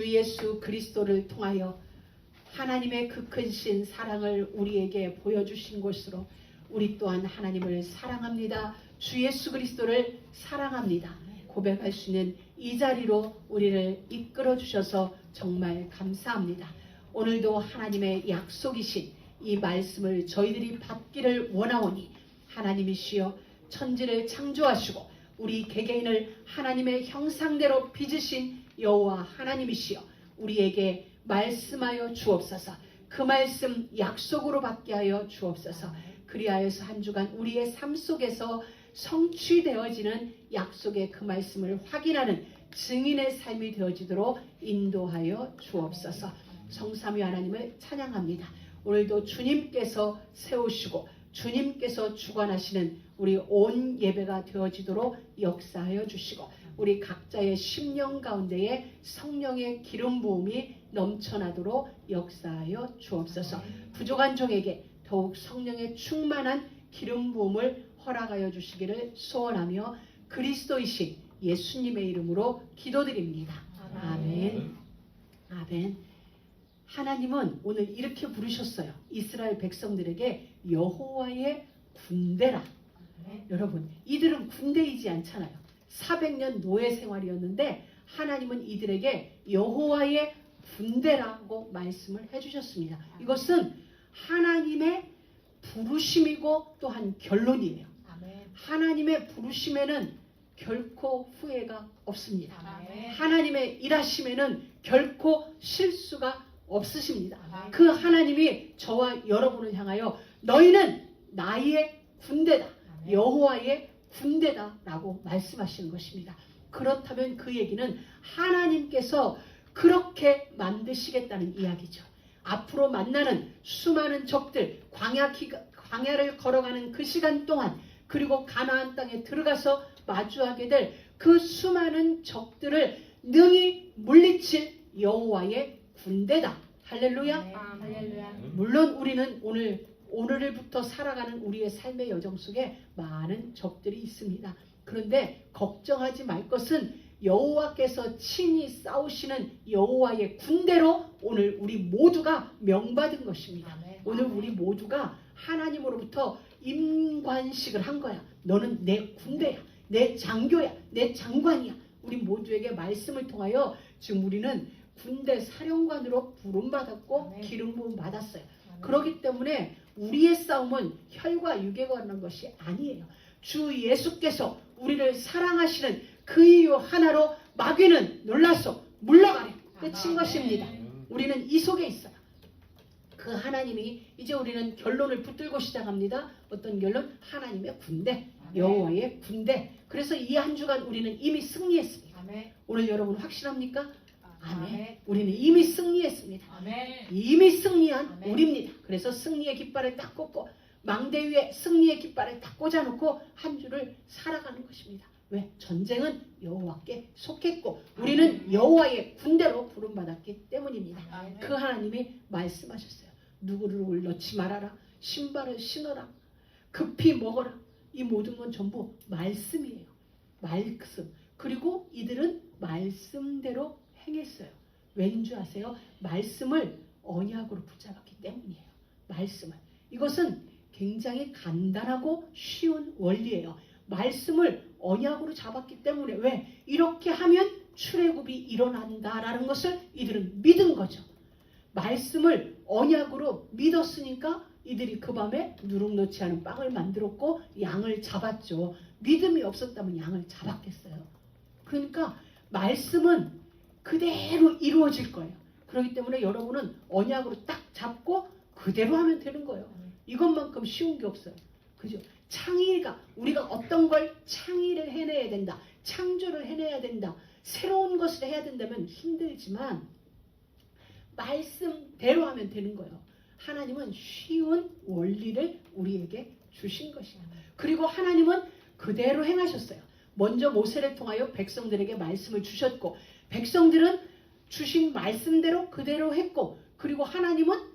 주 예수 그리스도를 통하여 하나님의 그 크신 사랑을 우리에게 보여주신 것으로 우리 또한 하나님을 사랑합니다. 주 예수 그리스도를 사랑합니다. 고백할 수 있는 이 자리로 우리를 이끌어 주셔서 정말 감사합니다. 오늘도 하나님의 약속이신 이 말씀을 저희들이 받기를 원하오니 하나님이시여 천지를 창조하시고 우리 개개인을 하나님의 형상대로 빚으신 여호와 하나님이시여 우리에게 말씀하여 주옵소서. 그 말씀 약속으로 받게 하여 주옵소서. 그리하여서 한 주간 우리의 삶 속에서 성취되어지는 약속의 그 말씀을 확인하는 증인의 삶이 되어지도록 인도하여 주옵소서. 성삼위 하나님을 찬양합니다. 오늘도 주님께서 세우시고 주님께서 주관하시는 우리 온 예배가 되어지도록 역사하여 주시고 우리 각자의 심령 가운데에 성령의 기름 부음이 넘쳐나도록 역사하여 주옵소서. 부족한 종에게 더욱 성령의 충만한 기름 부음을 허락하여 주시기를 소원하며 그리스도이신 예수님의 이름으로 기도드립니다. 아멘. 아멘. 하나님은 오늘 이렇게 부르셨어요. 이스라엘 백성들에게 여호와의 군대라. 여러분, 이들은 군대이지 않잖아요. 400년 노예 생활이었는데 하나님은 이들에게 여호와의 군대라고 말씀을 해주셨습니다. 이것은 하나님의 부르심이고 또한 결론이에요. 하나님의 부르심에는 결코 후회가 없습니다. 하나님의 일하심에는 결코 실수가 없으십니다. 그 하나님이 저와 여러분을 향하여 너희는 나의 군대다. 여호와의 군대다 라고 말씀하시는 것입니다. 그렇다면 그 얘기는 하나님께서 그렇게 만드시겠다는 이야기죠. 앞으로 만나는 수많은 적들, 광야를 걸어가는 그 시간 동안 그리고 가나안 땅에 들어가서 마주하게 될 그 수많은 적들을 능히 물리칠 여호와의 군대다. 할렐루야. 할렐루야. 물론 우리는 오늘부터 살아가는 우리의 삶의 여정 속에 많은 적들이 있습니다. 그런데 걱정하지 말 것은 여호와께서 친히 싸우시는 여호와의 군대로 오늘 우리 모두가 명받은 것입니다. 오늘 우리 모두가 하나님으로부터 임관식을 한 거야. 너는 내 군대야. 내 장교야. 내 장관이야. 우리 모두에게 말씀을 통하여 지금 우리는 군대 사령관으로 부름받았고 기름 부음 받았어요. 그렇기 때문에 우리의 싸움은 혈과 육에 관한 것이 아니에요. 주 예수께서 우리를 사랑하시는 그 이유 하나로 마귀는 놀라서 물러가래. 끝인 것입니다. 우리는 이 속에 있어요. 그 하나님이 이제 우리는 결론을 붙들고 시작합니다. 어떤 결론? 하나님의 군대, 여호와의 군대. 그래서 이 한 주간 우리는 이미 승리했습니다. 오늘 여러분 확실합니까? 아멘. 우리는 이미 승리했습니다. 아멘. 이미 승리한 아멘. 우리입니다. 그래서 승리의 깃발을 딱 꽂고 망대 위에 승리의 깃발을 딱 꽂아놓고 한 주를 살아가는 것입니다. 왜? 전쟁은 여호와께 속했고 우리는 여호와의 군대로 부름받았기 때문입니다. 아멘. 그 하나님이 말씀하셨어요. 누구를 넣지 말아라. 신발을 신어라. 급히 먹어라. 이 모든 건 전부 말씀이에요. 말씀. 그리고 이들은 말씀대로 행했어요. 왠지 아세요? 말씀을 언약으로 붙잡았기 때문이에요. 말씀을. 이것은 굉장히 간단하고 쉬운 원리예요. 말씀을 언약으로 잡았기 때문에 왜? 이렇게 하면 출애굽이 일어난다라는 것을 이들은 믿은 거죠. 말씀을 언약으로 믿었으니까 이들이 그 밤에 누룩 넣지 않은 빵을 만들었고 양을 잡았죠. 믿음이 없었다면 양을 잡았겠어요. 그러니까 말씀은 그대로 이루어질 거예요. 그렇기 때문에 여러분은 언약으로 딱 잡고 그대로 하면 되는 거예요. 이것만큼 쉬운 게 없어요. 그죠? 창의가 우리가 어떤 걸 창의를 해내야 된다. 창조를 해내야 된다. 새로운 것을 해야 된다면 힘들지만 말씀대로 하면 되는 거예요. 하나님은 쉬운 원리를 우리에게 주신 것이에요. 그리고 하나님은 그대로 행하셨어요. 먼저 모세를 통하여 백성들에게 말씀을 주셨고 백성들은 주신 말씀대로 그대로 했고 그리고 하나님은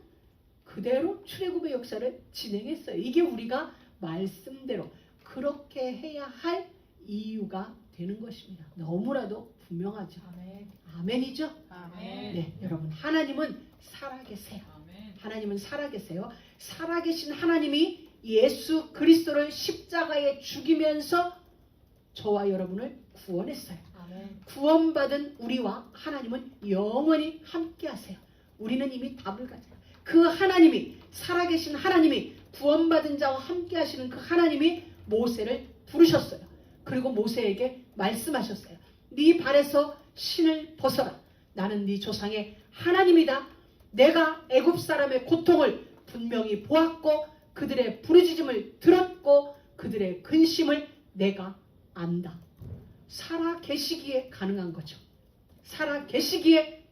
그대로 출애굽의 역사를 진행했어요. 이게 우리가 말씀대로 그렇게 해야 할 이유가 되는 것입니다. 너무나도 분명하죠. 아멘. 아멘이죠? 아멘. 네, 여러분 하나님은 살아계세요. 아멘. 하나님은 살아계세요. 살아계신 하나님이 예수 그리스도를 십자가에 죽이면서 저와 여러분을 구원했어요. 아멘. 구원받은 우리와 하나님은 영원히 함께하세요. 우리는 이미 답을 가져요. 그 하나님이 살아계신 하나님이 구원받은 자와 함께하시는 그 하나님이 모세를 부르셨어요. 그리고 모세에게 말씀하셨어요. 네 발에서 신을 벗어라. 나는 네 조상의 하나님이다. 내가 애굽 사람의 고통을 분명히 보았고 그들의 부르짖음을 들었고 그들의 근심을 내가 안다. 살아 계시기에 가능한 거죠. 살아 계시기에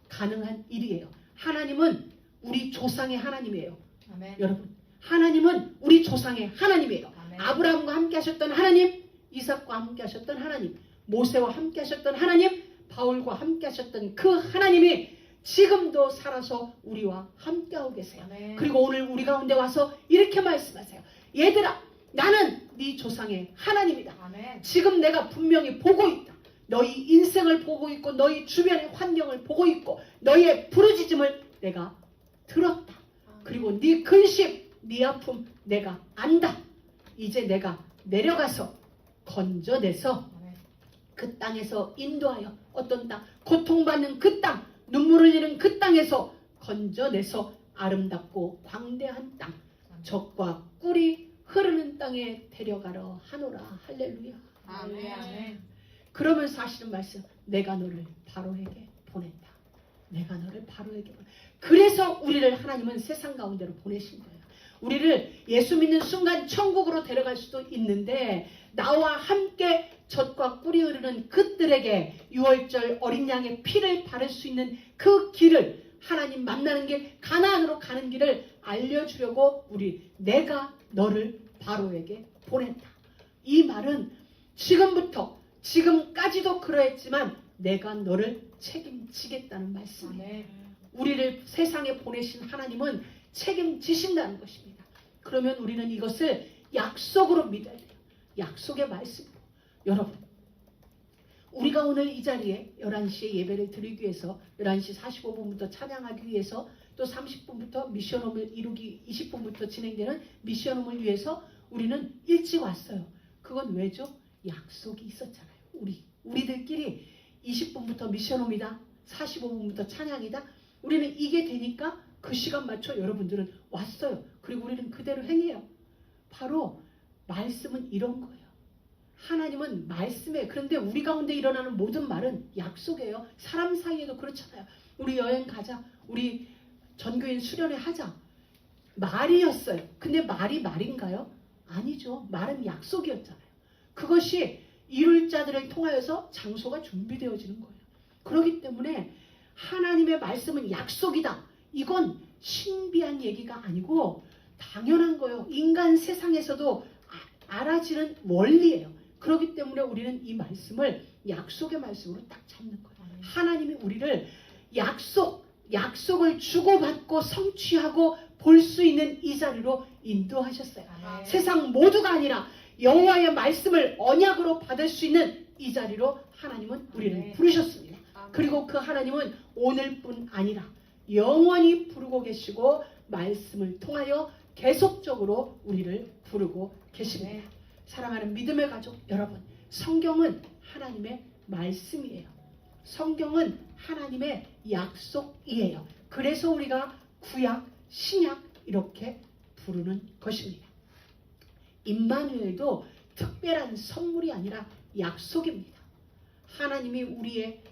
가능한 일이에요. 하나님은 우리 조상의 하나님이에요. 아멘. 여러분, 하나님은 우리 조상의 하나님이에요. 아멘. 아브라함과 함께 하셨던 하나님, 이삭과 함께 하셨던 하나님, 모세와 함께 하셨던 하나님, 바울과 함께 하셨던 그 하나님이 지금도 살아서 우리와 함께하고 계세요. 아멘. 그리고 오늘 우리 가운데 와서 이렇게 말씀하세요. 얘들아, 나는 네 조상의 하나님이다. 아멘. 지금 내가 분명히 보고 있다. 너희 인생을 보고 있고 너희 주변의 환경을 보고 있고 너희의 부르짖음을 내가 들었다. 그리고 네 근심, 네 아픔 내가 안다. 이제 내가 내려가서 건져내서 아멘. 그 땅에서 인도하여 어떤 땅, 고통받는 그 땅, 눈물 흘리는 그 땅에서 건져내서 아름답고 광대한 땅, 젖과 꿀이 흐르는 땅에 데려가러 하노라. 할렐루야. 아멘. 아멘. 그러면서 사실은 말씀, 내가 너를 바로에게 보낸다. 내가 너를 바로에게 보낸다. 그래서 우리를 하나님은 세상 가운데로 보내신 거예요. 우리를 예수 믿는 순간 천국으로 데려갈 수도 있는데 나와 함께 젖과 꿀이 흐르는 그들에게 유월절 어린 양의 피를 바를 수 있는 그 길을, 하나님 만나는 길, 가나안으로 가는 길을 알려주려고 내가 너를 바로에게 보낸다. 이 말은 지금부터, 지금까지도 그러했지만 내가 너를 책임지겠다는 말씀이에요. 아멘. 우리를 세상에 보내신 하나님은 책임지신다는 것입니다. 그러면 우리는 이것을 약속으로 믿어야 돼요. 약속의 말씀으로. 여러분, 우리가 오늘 이 자리에 11시에 예배를 드리기 위해서 11시 45분부터 찬양하기 위해서 또 30분부터 미션홈을 이루기 20분부터 진행되는 미션홈을 위해서 우리는 일찍 왔어요. 그건 왜죠? 약속이 있었잖아요. 우리들끼리 20분부터 미션홈이다. 45분부터 찬양이다. 우리는 이게 되니까 그 시간 맞춰 여러분들은 왔어요. 그리고 우리는 그대로 행해요. 바로 말씀은 이런 거예요. 하나님은 말씀에, 그런데 우리 가운데 일어나는 모든 말은 약속이에요. 사람 사이에도 그렇잖아요. 우리 여행 가자. 우리 전교인 수련회 하자. 말이었어요. 근데 말이 말인가요? 아니죠. 말은 약속이었잖아요. 그것이 이룰 자들을 통하여서 장소가 준비되어지는 거예요. 그렇기 때문에 하나님의 말씀은 약속이다. 이건 신비한 얘기가 아니고 당연한 거예요. 인간 세상에서도 알아지는 원리예요. 그렇기 때문에 우리는 이 말씀을 약속의 말씀으로 딱 잡는 거예요. 하나님이 우리를 약속을 주고받고 성취하고 볼 수 있는 이 자리로 인도하셨어요. 아멘. 세상 모두가 아니라 여호와의 말씀을 언약으로 받을 수 있는 이 자리로 하나님은 우리를 아멘. 부르셨습니다. 아멘. 그리고 그 하나님은 오늘뿐 아니라 영원히 부르고 계시고 말씀을 통하여 계속적으로 우리를 부르고 계십니다. 아멘. 사랑하는 믿음의 가족 여러분, 성경은 하나님의 말씀이에요. 성경은 하나님의 약속이에요. 그래서 우리가 구약, 신약 이렇게 부르는 것입니다. 임마누엘도 특별한 선물이 아니라 약속입니다. 하나님이 우리의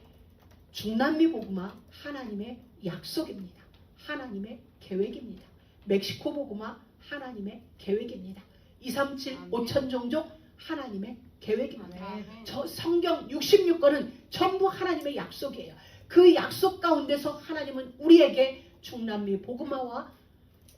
중남미 복음화 하나님의 약속입니다. 하나님의 계획입니다. 멕시코 복음화 하나님의 계획입니다. 237 5천 종족 하나님의 계획입니다. 아멘. 저 성경 66권은 전부 하나님의 약속이에요. 그 약속 가운데서 하나님은 우리에게 중남미 복음화와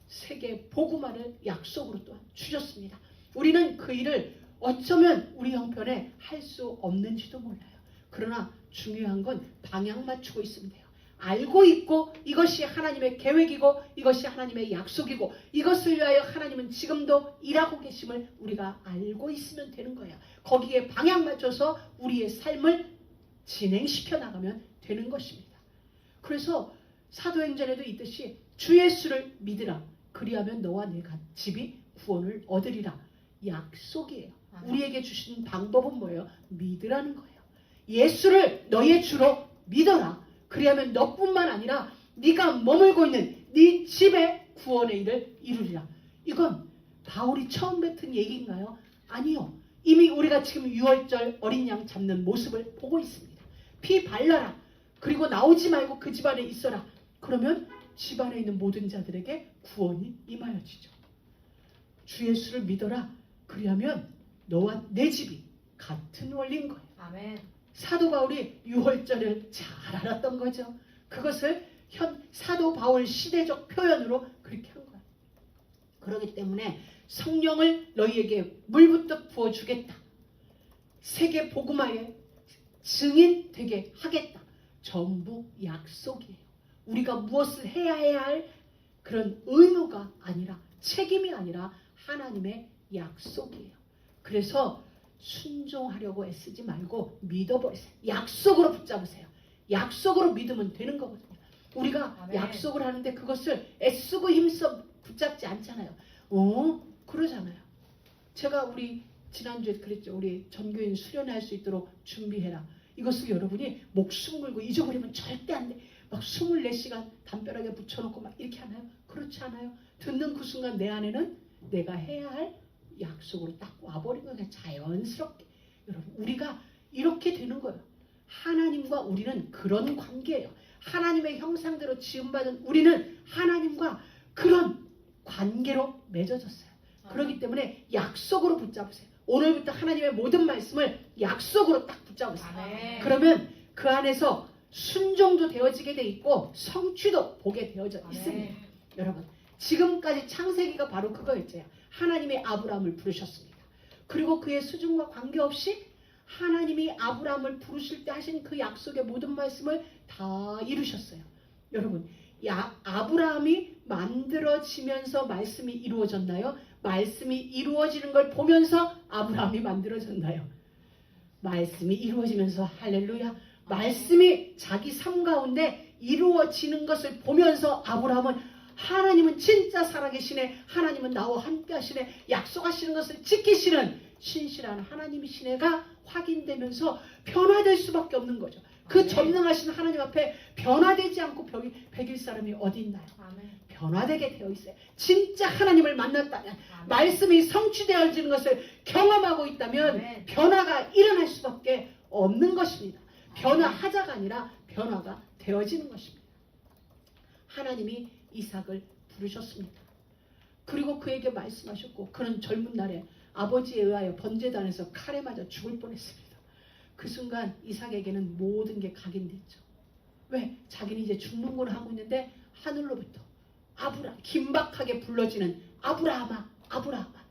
세계 복음화를 약속으로 또한 주셨습니다. 우리는 그 일을 어쩌면 우리 형편에 할 수 없는지도 몰라요. 그러나 중요한 건 방향 맞추고 있으면 돼요. 알고 있고 이것이 하나님의 계획이고 이것이 하나님의 약속이고 이것을 위하여 하나님은 지금도 일하고 계심을 우리가 알고 있으면 되는 거예요. 거기에 방향 맞춰서 우리의 삶을 진행시켜 나가면 되는 것입니다. 그래서 사도행전에도 있듯이 주 예수를 믿으라. 그리하면 너와 내 집이 구원을 얻으리라. 약속이에요. 우리에게 주신 방법은 뭐예요? 믿으라는 거예요. 예수를 너의 주로 믿어라. 그리하면 너뿐만 아니라 네가 머물고 있는 네 집에 구원의 일을 이루리라. 이건 바울이 처음 뱉은 얘기인가요? 아니요. 이미 우리가 지금 6월절 어린 양 잡는 모습을 보고 있습니다. 피 발라라. 그리고 나오지 말고 그 집안에 있어라. 그러면 집안에 있는 모든 자들에게 구원이 임하여지죠. 주 예수를 믿어라. 그리하면 너와 내 집이 같은 원리인 거예요. 아멘. 사도 바울이 유월절을 잘 알았던 거죠. 그것을 사도 바울 시대적 표현으로 그렇게 한 거예요. 그렇기 때문에 성령을 너희에게 물붓듯 부어주겠다. 세계 복음화의 증인 되게 하겠다. 전부 약속이에요. 우리가 무엇을 해야 할 그런 의무가 아니라 책임이 아니라 하나님의 약속이에요. 그래서 순종하려고 애쓰지 말고 믿어버리세요. 약속으로 붙잡으세요. 약속으로 믿으면 되는 거거든요. 우리가 아멘. 약속을 하는데 그것을 애쓰고 힘써 붙잡지 않잖아요. 그러잖아요. 제가 우리 지난주에 그랬죠. 우리 전교인 수련할 수 있도록 준비해라. 이것을 여러분이 목숨 걸고 잊어버리면 절대 안 돼. 막 24시간 담벼락에 붙여놓고 막 이렇게 하나요? 그렇지 않아요. 듣는 그 순간 내 안에는 내가 해야 할 약속으로 딱 와버리는 거예요. 자연스럽게. 여러분 우리가 이렇게 되는 거예요. 하나님과 우리는 그런 관계예요. 하나님의 형상대로 지음받은 우리는 하나님과 그런 관계로 맺어졌어요. 그렇기 때문에 약속으로 붙잡으세요. 오늘부터 하나님의 모든 말씀을 약속으로 딱 붙잡으세요. 아멘. 그러면 그 안에서 순종도 되어지게 돼 있고 성취도 보게 되어져 있습니다. 여러분 지금까지 창세기가 바로 그거였죠. 하나님의 아브라함을 부르셨습니다. 그리고 그의 수준과 관계없이 하나님이 아브라함을 부르실 때 하신 그 약속의 모든 말씀을 다 이루셨어요. 여러분 아브라함이 만들어지면서 말씀이 이루어졌나요? 말씀이 이루어지는 걸 보면서 아브라함이 만들어졌나요? 말씀이 이루어지면서 할렐루야. 말씀이 자기 삶 가운데 이루어지는 것을 보면서 아브라함은 하나님은 진짜 살아계시네. 하나님은 나와 함께 하시네. 약속하시는 것을 지키시는 신실한 하나님이시네가 확인되면서 변화될 수밖에 없는 거죠. 그 전능하신 하나님 앞에 변화되지 않고 백일 사람이 어디 있나요? 변화되게 되어 있어요. 진짜 하나님을 만났다면 말씀이 성취되어지는 것을 경험하고 있다면 변화가 일어날 수밖에 없는 것입니다. 변화하자가 아니라 변화가 되어지는 것입니다. 하나님이 이삭을 부르셨습니다. 그리고 그에게 말씀하셨고 그는 젊은 날에 아버지에 의하여 번제단에서 칼에 맞아 죽을 뻔했습니다. 그 순간 이삭에게는 모든 게 각인됐죠. 왜? 자기는 이제 죽는구나 하고 있는데 하늘로부터 긴박하게 불러지는 아브라함아 아브라함아.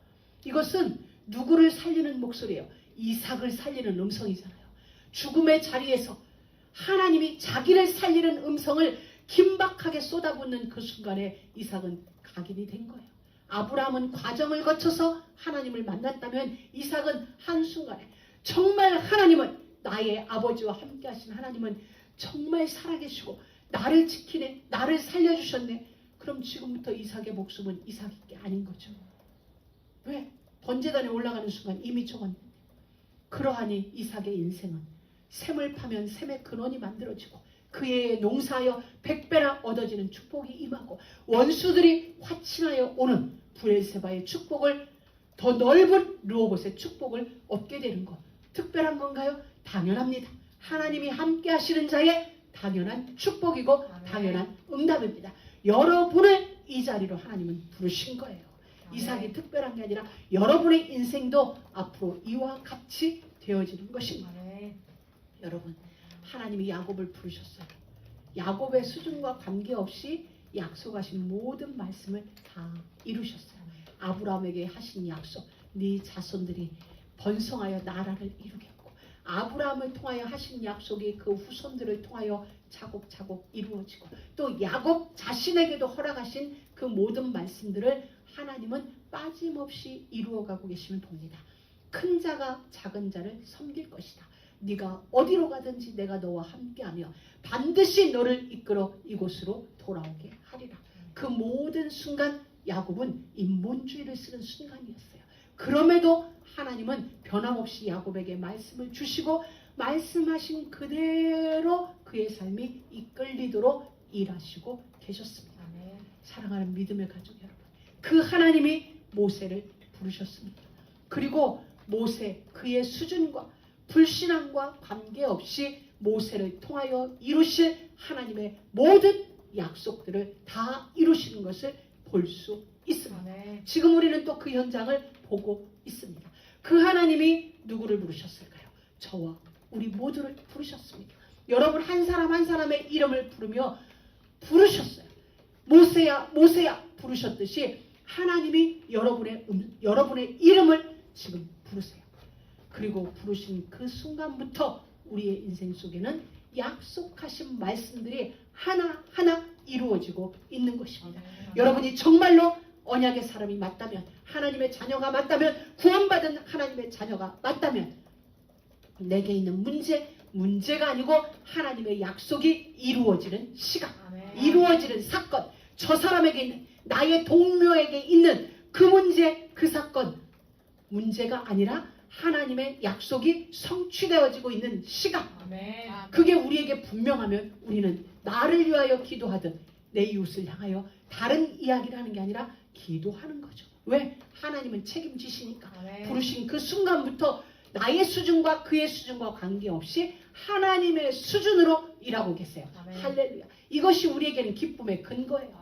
이것은 누구를 살리는 목소리예요? 이삭을 살리는 음성이잖아요. 죽음의 자리에서 하나님이 자기를 살리는 음성을 긴박하게 쏟아붓는 그 순간에 이삭은 각인이 된 거예요. 아브라함은 과정을 거쳐서 하나님을 만났다면 이삭은 한순간에 정말 하나님은 나의 아버지와 함께 하신 하나님은 정말 살아계시고 나를 지키네. 나를 살려주셨네. 그럼 지금부터 이삭의 목숨은 이삭이 게 아닌 거죠. 왜? 번제단에 올라가는 순간 이미 죽었는데. 그러하니 이삭의 인생은 샘을 파면 샘의 근원이 만들어지고 그의 농사하여 100배나 얻어지는 축복이 임하고 원수들이 화친하여 오는 브엘세바의 축복을 더 넓은 르호봇의 축복을 얻게 되는 것. 특별한 건가요? 당연합니다. 하나님이 함께 하시는 자의 당연한 축복이고 당연한 응답입니다. 여러분을 이 자리로 하나님은 부르신 거예요. 이삭이 특별한 게 아니라 여러분의 인생도 앞으로 이와 같이 되어지는 것입니다. 여러분 하나님이 야곱을 부르셨어요. 야곱의 수준과 관계없이 약속하신 모든 말씀을 다 이루셨어요. 아브라함에게 하신 약속, 네 자손들이 번성하여 나라를 이루겠고 아브라함을 통하여 하신 약속이 그 후손들을 통하여 차곡차곡 이루어지고 또 야곱 자신에게도 허락하신 그 모든 말씀들을 하나님은 빠짐없이 이루어가고 계시면 봅니다. 큰 자가 작은 자를 섬길 것이다. 네가 어디로 가든지 내가 너와 함께하며 반드시 너를 이끌어 이곳으로 돌아오게 하리라. 그 모든 순간 야곱은 인본주의를 쓰는 순간이었어요. 그럼에도 하나님은 변함없이 야곱에게 말씀을 주시고 말씀하신 그대로 그의 삶이 이끌리도록 일하시고 계셨습니다. 아멘. 사랑하는 믿음의 가족 여러분, 그 하나님이 모세를 부르셨습니다. 그리고 모세 그의 수준과 불신앙과 관계없이 모세를 통하여 이루실 하나님의 모든 약속들을 다 이루시는 것을 볼 수 있습니다. 아멘. 지금 우리는 또 그 현장을 보고 있습니다. 그 하나님이 누구를 부르셨을까요? 저와 우리 모두를 부르셨습니다. 여러분 한 사람 한 사람의 이름을 부르며 부르셨어요. 모세야 모세야 부르셨듯이 하나님이 여러분의 이름을 지금 부르세요. 그리고 부르신 그 순간부터 우리의 인생 속에는 약속하신 말씀들이 하나하나 이루어지고 있는 것입니다. 여러분이 정말로 언약의 사람이 맞다면, 하나님의 자녀가 맞다면, 구원받은 하나님의 자녀가 맞다면 내게 있는 문제가 아니고 하나님의 약속이 이루어지는 시간, 이루어지는 사건, 저 사람에게 있는, 나의 동료에게 있는 그 문제, 그 사건, 문제가 아니라 하나님의 약속이 성취되어지고 있는 시간, 그게 우리에게 분명하면 우리는 나를 위하여 기도하든 내 이웃을 향하여 다른 이야기를 하는 게 아니라 기도하는 거죠. 왜? 하나님은 책임지시니까. 부르신 그 순간부터 나의 수준과 그의 수준과 관계없이 하나님의 수준으로 일하고 계세요. 할렐루야. 이것이 우리에게는 기쁨의 근거예요.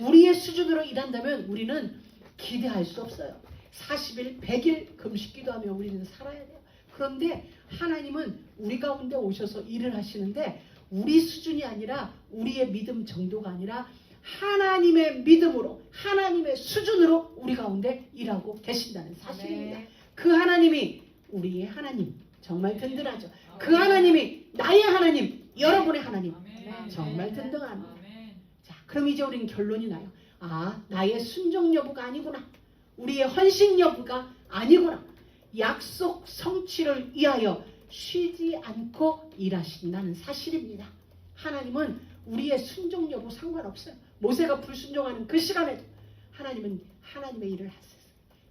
우리의 수준으로 일한다면 우리는 기대할 수 없어요. 40일, 100일 금식 기도하며 우리는 살아야 돼요. 그런데 하나님은 우리 가운데 오셔서 일을 하시는데 우리 수준이 아니라 우리의 믿음 정도가 아니라 하나님의 믿음으로 하나님의 수준으로 우리 가운데 일하고 계신다는 사실입니다. 그 하나님이 우리의 하나님, 정말 든든하죠. 그 하나님이 나의 하나님, 여러분의 하나님, 정말 든든합니다. 자, 그럼 이제 우리는 결론이 나요. 아, 나의 순종 여부가 아니구나. 우리의 헌신 여부가 아니구나. 약속 성취를 위하여 쉬지 않고 일하신다는 사실입니다. 하나님은 우리의 순종 여부 상관없어요. 모세가 불순종하는 그 시간에도 하나님은 하나님의 일을 하셨어요.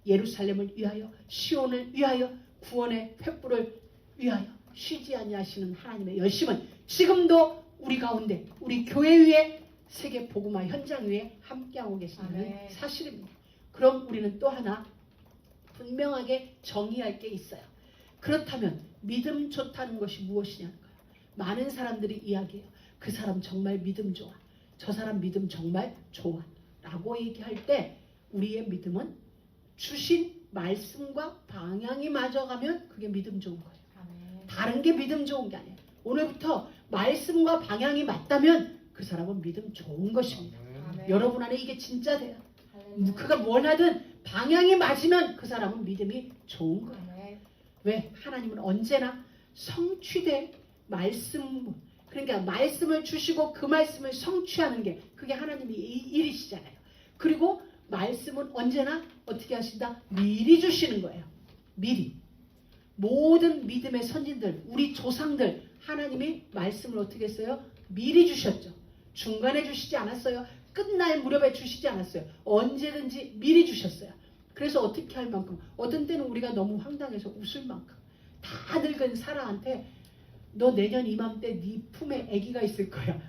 예루살렘을 위하여, 시온을 위하여, 구원의 횃불을 위하여 쉬지 아니하시는 하나님의 열심은 지금도 우리 가운데, 우리 교회 위에, 세계 복음화 현장 위에 함께하고 계시는 사실입니다. 그럼 우리는 또 하나 분명하게 정의할 게 있어요. 그렇다면 믿음 좋다는 것이 무엇이냐는 거예요. 많은 사람들이 이야기해요. 그 사람 정말 믿음 좋아. 저 사람 믿음 정말 좋아. 라고 얘기할 때 우리의 믿음은 주신 말씀과 방향이 맞아가면 그게 믿음 좋은 거예요. 다른 게 믿음 좋은 게 아니에요. 오늘부터 말씀과 방향이 맞다면 그 사람은 믿음 좋은 것입니다. 여러분 안에 이게 진짜 돼요. 그가 뭘 하든 방향이 맞으면 그 사람은 믿음이 좋은 거예요. 왜? 하나님은 언제나 성취된 말씀, 그러니까 말씀을 주시고 그 말씀을 성취하는 게 그게 하나님의 일이시잖아요. 그리고 말씀은 언제나 어떻게 하신다? 미리 주시는 거예요. 미리. 모든 믿음의 선진들, 우리 조상들, 하나님이 말씀을 어떻게 했어요? 미리 주셨죠. 중간에 주시지 않았어요. 끝날 무렵에 주시지 않았어요. 언제든지 미리 주셨어요. 그래서 어떻게 할 만큼, 어떤 때는 우리가 너무 황당해서 웃을 만큼, 다 늙은 사라한테 너 내년 이맘때 네 품에 아기가 있을 거야.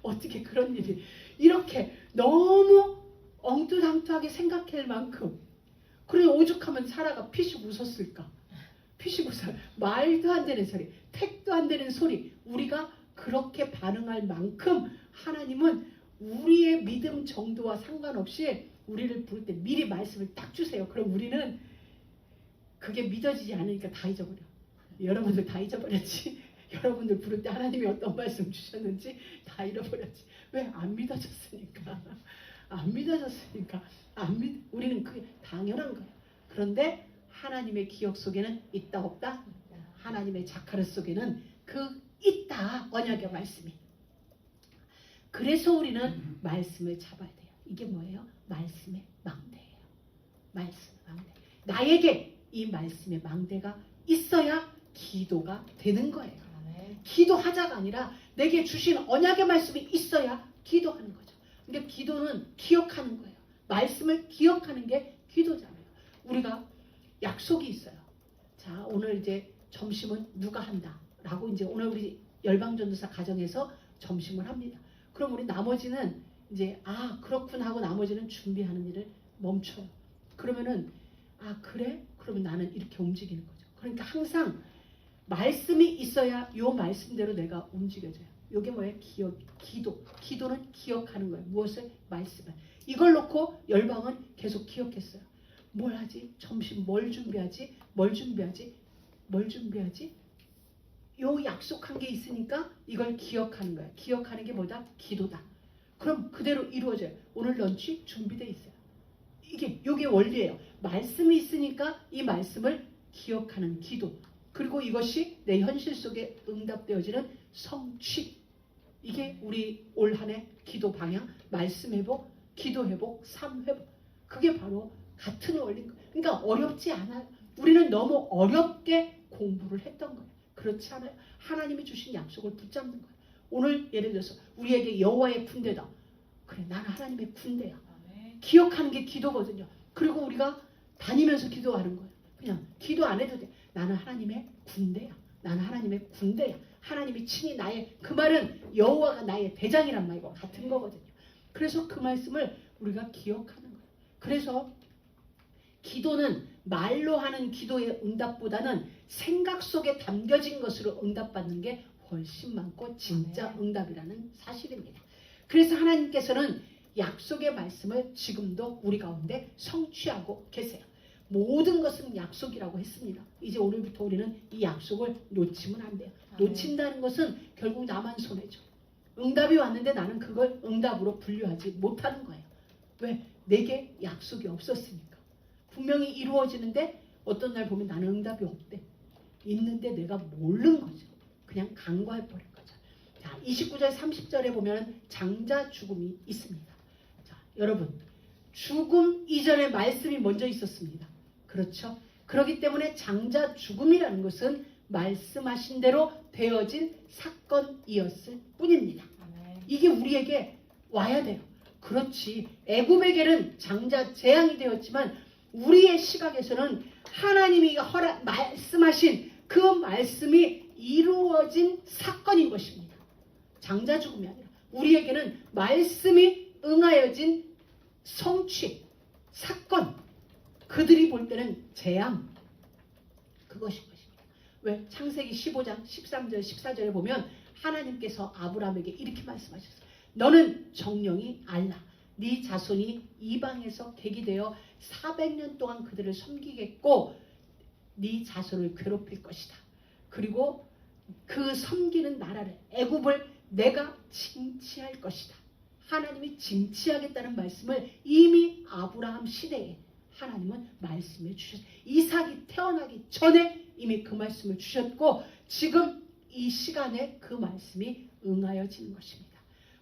어떻게 그런 일이, 이렇게 너무 엉뚱당뚱하게 생각할 만큼, 그래 오죽하면 사라가 피식 웃었을까. 피식 웃어. 말도 안 되는 소리, 택도 안 되는 소리, 우리가 그렇게 반응할 만큼 하나님은 우리의 믿음 정도와 상관없이 우리를 부를 때 미리 말씀을 딱 주세요. 그럼 우리는 그게 믿어지지 않으니까 다 잊어버려. 여러분들 다 잊어버렸지. 여러분들 부를 때 하나님이 어떤 말씀 주셨는지 다 잃어버렸지. 왜? 안 믿어졌으니까. 안 믿어졌으니까. 우리는 그게 당연한 거예요. 그런데 하나님의 기억 속에는 있다 없다? 하나님의 자카르 속에는 그 있다. 언약의 말씀이. 그래서 우리는 말씀을 잡아야 돼요. 이게 뭐예요? 말씀의 망대예요. 말씀의 망대. 나에게 이 말씀의 망대가 있어야 기도가 되는 거예요. 아멘. 기도하자가 아니라 내게 주신 언약의 말씀이 있어야 기도하는 거죠. 근데 기도는 기억하는 거예요. 말씀을 기억하는 게 기도잖아요. 우리가 약속이 있어요. 자, 오늘 이제 점심은 누가 한다 라고 이제 오늘 우리 열방전도사 가정에서 점심을 합니다. 그럼 우리 나머지는 이제 그렇구나 하고 나머지는 준비하는 일을 멈춰요. 그러면은 그래? 그러면 나는 이렇게 움직이는 거죠. 그러니까 항상 말씀이 있어야 요 말씀대로 내가 움직여져요. 요게 뭐예요? 기도. 기도는 기억하는 거예요. 무엇을? 말씀을. 이걸 놓고 열방은 계속 기억했어요. 뭘 하지? 점심 뭘 준비하지? 뭘 준비하지? 뭘 준비하지? 요 약속한 게 있으니까 이걸 기억하는 거예요. 기억하는 게 뭐다? 기도다. 그럼 그대로 이루어져요. 오늘 런치 준비되어 있어요. 요게 원리예요. 말씀이 있으니까 이 말씀을 기억하는 기도. 그리고 이것이 내 현실 속에 응답되어지는 성취. 이게 우리 올 한 해 기도 방향, 말씀 회복, 기도 회복, 삶 회복. 그게 바로 같은 원리인 거예요. 그러니까 어렵지 않아요. 우리는 너무 어렵게 공부를 했던 거예요. 그렇지 않아요. 하나님이 주신 약속을 붙잡는 거예요. 오늘 예를 들어서 우리에게 여호와의 군대다. 그래, 나는 하나님의 군대야. 기억하는 게 기도거든요. 그리고 우리가 다니면서 기도하는 거예요. 그냥 기도 안 해도 돼. 나는 하나님의 군대야. 나는 하나님의 군대야. 하나님이 친히 나의, 그 말은 여호와가 나의 대장이란 말과 같은 거거든요. 그래서 그 말씀을 우리가 기억하는 거예요. 그래서 기도는 말로 하는 기도의 응답보다는 생각 속에 담겨진 것으로 응답받는 게 훨씬 많고 진짜 응답이라는 사실입니다. 그래서 하나님께서는 약속의 말씀을 지금도 우리 가운데 성취하고 계세요. 모든 것은 약속이라고 했습니다. 이제 오늘부터 우리는 이 약속을 놓치면 안 돼요. 놓친다는 것은 결국 나만 손해죠. 응답이 왔는데 나는 그걸 응답으로 분류하지 못하는 거예요. 왜? 내게 약속이 없었으니까. 분명히 이루어지는데 어떤 날 보면 나는 응답이 없대. 있는데 내가 모르는 거죠. 그냥 간과해버린 거죠. 자, 29절 30절에 보면 장자 죽음이 있습니다. 자, 여러분, 죽음 이전에 말씀이 먼저 있었습니다. 그렇죠? 그렇기 때문에 장자 죽음이라는 것은 말씀하신 대로 되어진 사건이었을 뿐입니다. 이게 우리에게 와야 돼요. 그렇지. 애굽에게는 장자 재앙이 되었지만 우리의 시각에서는 하나님이 말씀하신 그 말씀이 이루어진 사건인 것입니다. 장자 죽음이 아니라 우리에게는 말씀이 응하여진 성취, 사건. 그들이 볼 때는 재앙. 그것인 것입니다. 왜? 창세기 15장 13절 14절에 보면 하나님께서 아브라함에게 이렇게 말씀하셨어요. 너는 정령이 알라. 네 자손이 이방에서 객이되어 400년 동안 그들을 섬기겠고 네 자손을 괴롭힐 것이다. 그리고 그 섬기는 나라를 애굽을 내가 징치할 것이다. 하나님이 징치하겠다는 말씀을 이미 아브라함 시대에 하나님은 말씀해 주셨어요. 이삭이 태어나기 전에 이미 그 말씀을 주셨고 지금 이 시간에 그 말씀이 응하여지는 것입니다.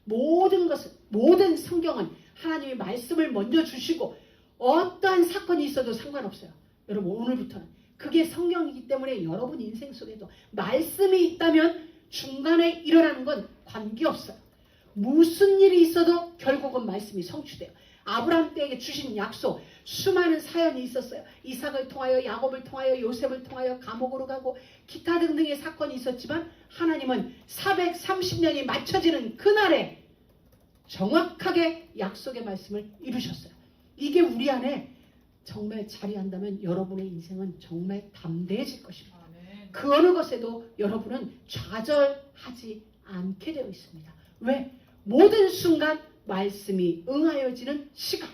모든 것은, 모든 성경은 하나님의 말씀을 먼저 주시고 어떠한 사건이 있어도 상관없어요. 여러분, 오늘부터는 그게 성경이기 때문에 여러분 인생 속에도 말씀이 있다면 중간에 일어나는 건 관계없어요. 무슨 일이 있어도 결국은 말씀이 성취돼요. 아브라함 때에게 주신 약속, 수많은 사연이 있었어요. 이삭을 통하여, 야곱을 통하여, 요셉을 통하여 감옥으로 가고 기타 등등의 사건이 있었지만 하나님은 430년이 맞춰지는 그날에 정확하게 약속의 말씀을 이루셨어요. 이게 우리 안에 정말 자리한다면 여러분의 인생은 정말 담대해질 것입니다. 그 어느 것에도 여러분은 좌절하지 않게 되어 있습니다. 왜? 모든 순간 말씀이 응하여지는 시간.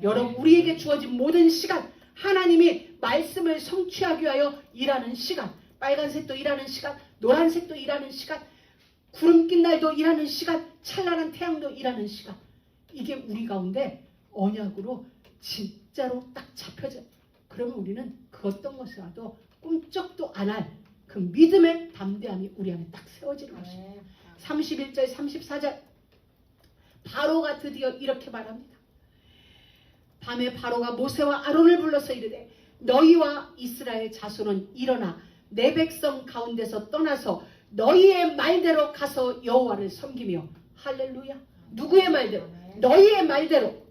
여러분, 우리에게 주어진 모든 시간, 하나님이 말씀을 성취하기 위하여 일하는 시간, 빨간색도 일하는 시간, 노란색도 일하는 시간, 구름 낀 날도 일하는 시간, 찬란한 태양도 일하는 시간. 이게 우리 가운데 언약으로 진짜로 딱 잡혀져요. 그러면 우리는 그 어떤 것이라도 꿈쩍도 안 할 그 믿음의 담대함이 우리 안에 딱 세워지는 것입니다. 아멘. 31절 34절 바로가 드디어 이렇게 말합니다. 밤에 바로가 모세와 아론을 불러서 이르되 너희와 이스라엘 자손은 일어나 내 백성 가운데서 떠나서 너희의 말대로 가서 여호와를 섬기며 할렐루야. 누구의 말대로? 너희의 말대로.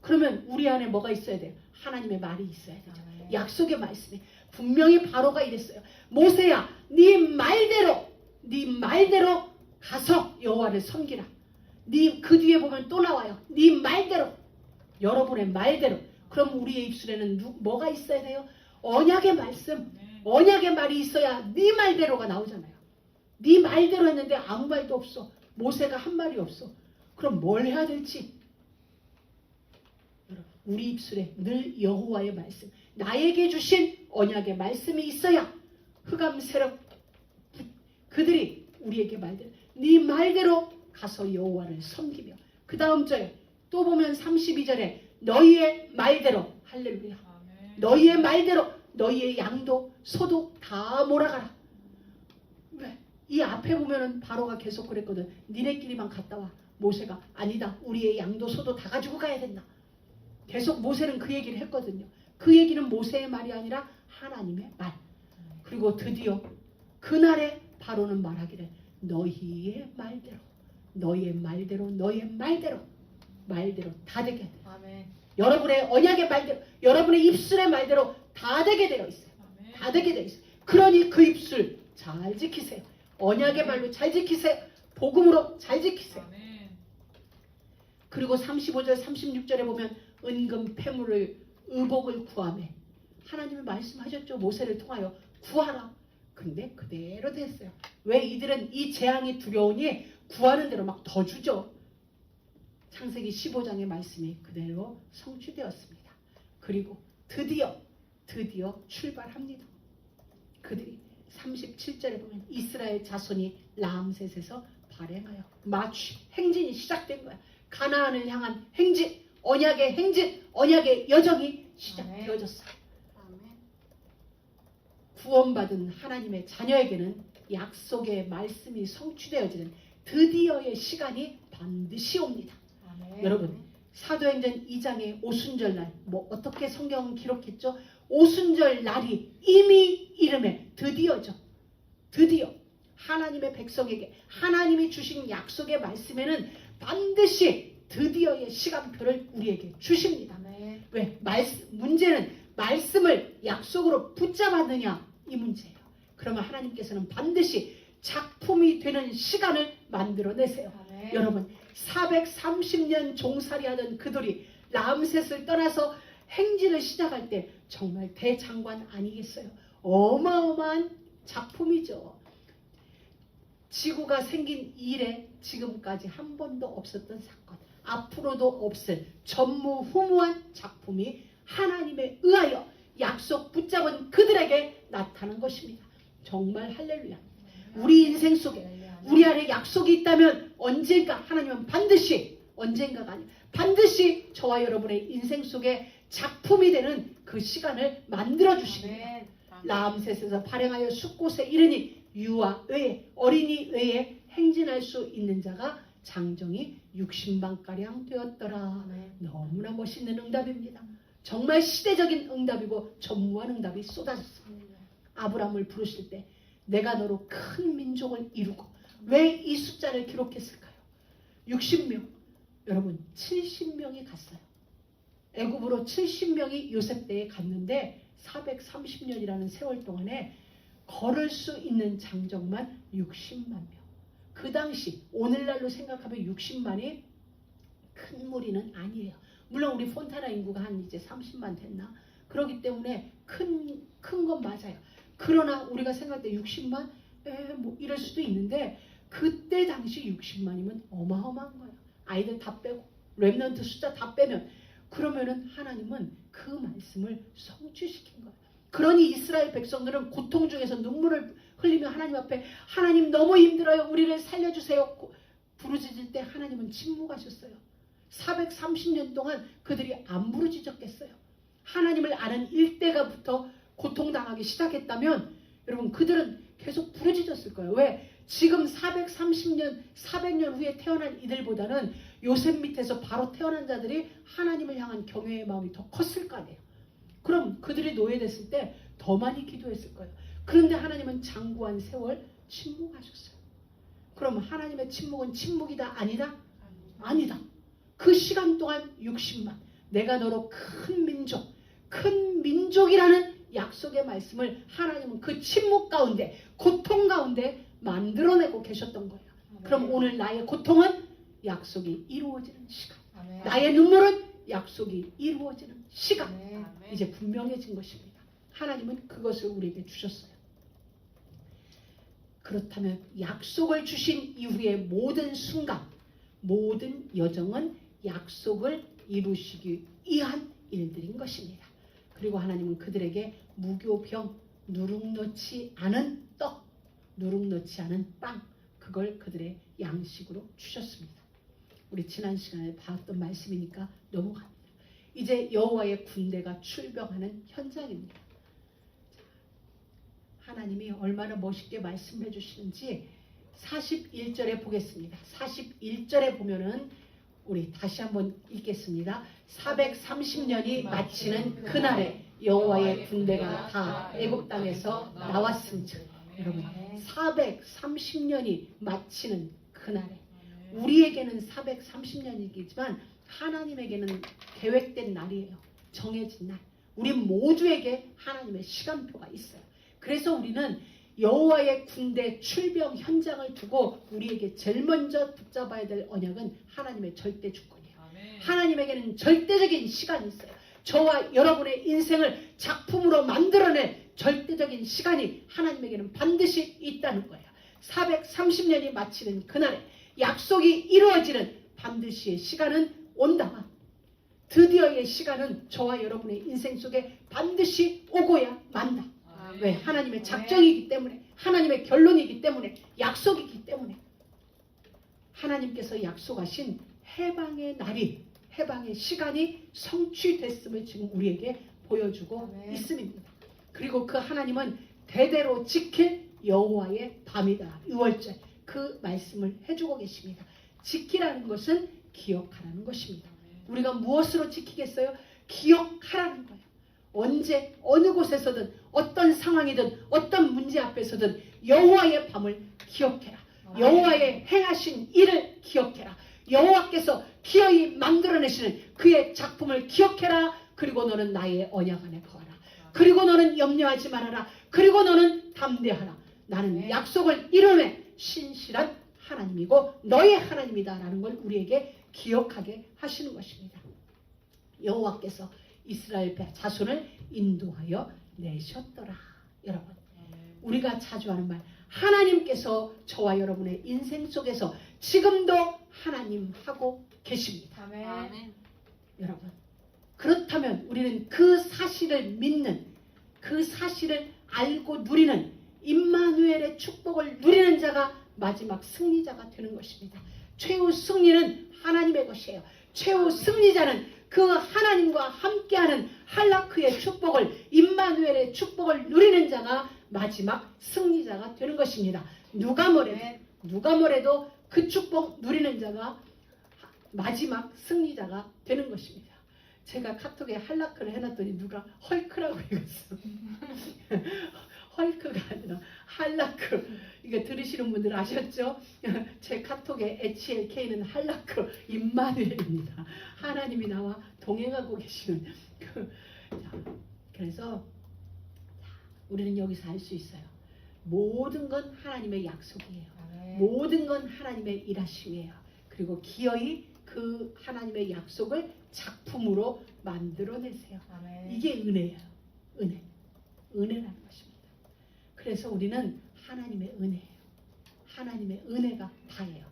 그러면 우리 안에 뭐가 있어야 돼요? 하나님의 말이 있어야 되죠. 약속의 말씀이 분명히 바로가 이랬어요. 모세야, 네 말대로 가서 여호와를 섬기라. 네 그 뒤에 보면 또 나와요. 네 말대로, 여러분의 말대로. 그럼 우리의 입술에는 뭐가 있어야 돼요? 언약의 말씀, 언약의 말이 있어야 네 말대로가 나오잖아요. 네 말대로 했는데 아무 말도 없어. 모세가 한 말이 없어. 그럼 뭘 해야 될지. 우리 입술에 늘 여호와의 말씀, 나에게 주신 언약의 말씀이 있어야 흑암세력 그들이 우리에게 말대로 네 말대로 가서 여호와를 섬기며, 그 다음 절에 또 보면 32절에 너희의 말대로, 할렐루야, 너희의 말대로 너희의 양도 소도 다 몰아가라. 왜? 이 앞에 보면은 바로가 계속 그랬거든. 니네끼리만 갔다 와. 모세가 아니다, 우리의 양도 소도 다 가지고 가야 된다. 계속 모세는 그 얘기를 했거든요. 그 얘기는 모세의 말이 아니라 하나님의 말. 그리고 드디어 그날에 바로는 말하기를 너희의 말대로, 너희의 말대로, 너희의 말대로 다 되게 돼. 아멘. 여러분의 언약의 말대로, 여러분의 입술의 말대로 다 되게 되어 있어요. 아멘. 다 되게 되어 있어요. 그러니 그 입술 잘 지키세요. 언약의 말로 잘 지키세요. 복음으로 잘 지키세요. 아멘. 그리고 35절 36절에 보면 은금 폐물을 의복을 구하매, 하나님이 말씀하셨죠. 모세를 통하여 구하라. 근데 그대로 됐어요. 왜? 이들은 이 재앙이 두려우니 구하는 대로 막 더 주죠. 창세기 15장의 말씀이 그대로 성취되었습니다. 그리고 드디어 출발합니다. 그들이 37절에 보면 이스라엘 자손이 라암셋에서 발행하여 마취 행진이 시작된 거야. 가나안을 향한 행진, 언약의 행진, 언약의 여정이 시작되어졌어요. 구원받은 하나님의 자녀에게는 약속의 말씀이 성취되어지는 드디어의 시간이 반드시 옵니다. 아멘. 여러분, 사도행전 2장의 오순절날, 뭐 어떻게 성경은 기록했죠? 오순절 날이 이미 이름에 드디어죠. 드디어 하나님의 백성에게 하나님이 주신 약속의 말씀에는 반드시 드디어의 시간표를 우리에게 주십니다. 아멘. 왜? 문제는 말씀을 약속으로 붙잡았느냐, 이 문제예요. 그러면 하나님께서는 반드시 작품이 되는 시간을 만들어내세요. 아멘. 여러분, 430년 종살이하던 그들이 라암셋을 떠나서 행진을 시작할 때 정말 대장관 아니겠어요? 어마어마한 작품이죠. 지구가 생긴 이래 지금까지 한 번도 없었던 사건, 앞으로도 없을 전무후무한 작품이 하나님에 의하여 약속 붙잡은 그들에게 나타난 것입니다. 정말 할렐루야. 우리 인생 속에 우리 안에 약속이 있다면 언젠가 하나님은 반드시, 언젠가가 아니라 반드시 저와 여러분의 인생 속에 작품이 되는 그 시간을 만들어 주십니다. 라암셋에서 발행하여 숫곳에 이르니 유아 외에, 어린이 외에 행진할 수 있는 자가 장정이 60만가량 되었더라. 너무나 멋있는 응답입니다. 정말 시대적인 응답이고 전무한 응답이 쏟아졌습니다. 아브라함을 부르실 때 내가 너로 큰 민족을 이루고, 왜 이 숫자를 기록했을까요? 60명, 여러분 70명이 갔어요. 애굽으로 70명이 요셉 때에 갔는데 430년이라는 세월 동안에 걸을 수 있는 장정만 60만 명. 그 당시 오늘날로 생각하면 60만이 큰 무리는 아니에요. 물론 우리 폰타나 인구가 한 이제 30만 됐나? 그렇기 때문에 큰 건 맞아요. 그러나 우리가 생각할 때 60만? 뭐 이럴 수도 있는데 그때 당시 60만이면 어마어마한 거예요. 아이들 다 빼고 렘넌트 숫자 다 빼면, 그러면은 하나님은 그 말씀을 성취시킨 거예요. 그러니 이스라엘 백성들은 고통 중에서 눈물을 흘리며 하나님 앞에 하나님 너무 힘들어요. 우리를 살려주세요. 부르짖을 때 하나님은 침묵하셨어요. 430년 동안 그들이 안 부르짖었겠어요. 하나님을 아는 일대가부터 고통당하기 시작했다면 여러분 그들은 계속 부르짖었을 거예요. 왜? 지금 430년, 400년 후에 태어난 이들보다는 요셉 밑에서 바로 태어난 자들이 하나님을 향한 경외의 마음이 더 컸을 거 아니에요. 그럼 그들이 노예됐을 때 더 많이 기도했을 거예요. 그런데 하나님은 장구한 세월 침묵하셨어요. 그럼 하나님의 침묵은 침묵이다? 아니다? 아니다. 그 시간 동안 60만, 내가 너로 큰 민족이라는 약속의 말씀을 하나님은 그 침묵 가운데, 고통 가운데 만들어내고 계셨던 거예요. 그럼 오늘 나의 고통은 약속이 이루어지는 시간, 나의 눈물은 약속이 이루어지는 시간, 이제 분명해진 것입니다. 하나님은 그것을 우리에게 주셨어요. 그렇다면 약속을 주신 이후의 모든 순간, 모든 여정은 약속을 이루시기 위한 일들인 것입니다. 그리고 하나님은 그들에게 무교병, 누룩넣지 않은 떡, 누룩넣지 않은 빵, 그걸 그들의 양식으로 주셨습니다. 우리 지난 시간에 봤던 말씀이니까 넘어갑니다. 이제 여호와의 군대가 출병하는 현장입니다. 하나님이 얼마나 멋있게 말씀해 주시는지 41절에 보겠습니다. 41절에 보면은 우리 다시 한번 읽겠습니다. 430년이 마치는 그날에 여호와의 군대가 다 애굽 땅에서 나왔음즉. 여러분, 430년이 마치는 그날에, 우리에게는 430년이지만 하나님에게는 계획된 날이에요. 정해진 날. 우리 모두에게 하나님의 시간표가 있어요. 그래서 우리는 여호와의 군대 출병 현장을 두고 우리에게 제일 먼저 붙잡아야 될 언약은 하나님의 절대 주권이에요. 하나님에게는 절대적인 시간이 있어요. 저와 여러분의 인생을 작품으로 만들어낼 절대적인 시간이 하나님에게는 반드시 있다는 거예요. 430년이 마치는 그날에 약속이 이루어지는 반드시의 시간은 온다. 드디어의 시간은 저와 여러분의 인생 속에 반드시 오고야 만다. 왜? 하나님의 작정이기 때문에, 하나님의 결론이기 때문에, 약속이기 때문에. 하나님께서 약속하신 해방의 날이, 해방의 시간이 성취됐음을 지금 우리에게 보여주고 있습니다. 그리고 그 하나님은 대대로 지킬 여호와의 밤이다. 6월절 그 말씀을 해주고 계십니다. 지키라는 것은 기억하라는 것입니다. 우리가 무엇으로 지키겠어요? 기억하라는 거예요. 언제 어느 곳에서든 어떤 상황이든 어떤 문제 앞에서든 여호와의 밤을 기억해라. 여호와의 행하신 일을 기억해라. 여호와께서 기어이 만들어내시는 그의 작품을 기억해라. 그리고 너는 나의 언약 안에 거하라. 그리고 너는 염려하지 말아라. 그리고 너는 담대하라. 나는 약속을 이루매 신실한 하나님이고 너의 하나님이다라는 걸 우리에게 기억하게 하시는 것입니다. 여호와께서 이스라엘 자손을 인도하여 내셨더라. 여러분, 우리가 자주 하는 말, 하나님께서 저와 여러분의 인생 속에서 지금도 하나님하고 계십니다. 아멘. 여러분, 그렇다면 우리는 그 사실을 믿는, 그 사실을 알고 누리는 임마누엘의 축복을 누리는 자가 마지막 승리자가 되는 것입니다. 최후 승리는 하나님의 것이에요. 최후 승리자는 그 하나님과 함께하는 할라크의 축복을, 임마누엘의 축복을 누리는 자가 마지막 승리자가 되는 것입니다. 누가 뭐래도 그 축복 누리는 자가 마지막 승리자가 되는 것입니다. 제가 카톡에 할라크를 해놨더니 누가 헐크라고 읽었어. 헐크가 아니라 할라크. 이거 들으시는 분들 아셨죠? 제 카톡에 HLK는 할라크 임마누엘입니다. 하나님이 나와 동행하고 계시는 그래서 우리는 여기서 알 수 있어요. 모든 건 하나님의 약속이에요. 모든 건 하나님의 일하심이에요. 그리고 기어이 그 하나님의 약속을 작품으로 만들어내세요. 이게 은혜예요. 은혜라는 것입니다. 그래서 우리는 하나님의 은혜예요. 하나님의 은혜가 다예요.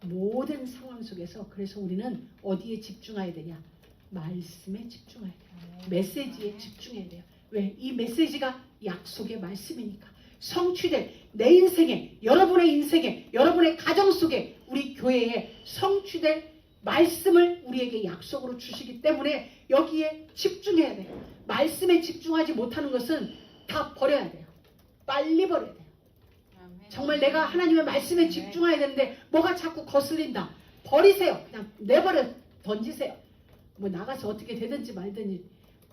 모든 상황 속에서. 그래서 우리는 어디에 집중해야 되냐? 말씀에 집중해야 돼요. 메시지에 집중해야 돼요. 왜? 이 메시지가 약속의 말씀이니까. 성취될 내 인생에, 여러분의 인생에, 여러분의 가정 속에, 우리 교회에 성취될 말씀을 우리에게 약속으로 주시기 때문에 여기에 집중해야 돼요. 말씀에 집중하지 못하는 것은 다 버려야 돼요. 빨리 버려야 돼요. 정말 내가 하나님의 말씀에 집중해야 되는데 뭐가 자꾸 거슬린다. 버리세요. 그냥 내버려 던지세요. 뭐 나가서 어떻게 되든지 말든지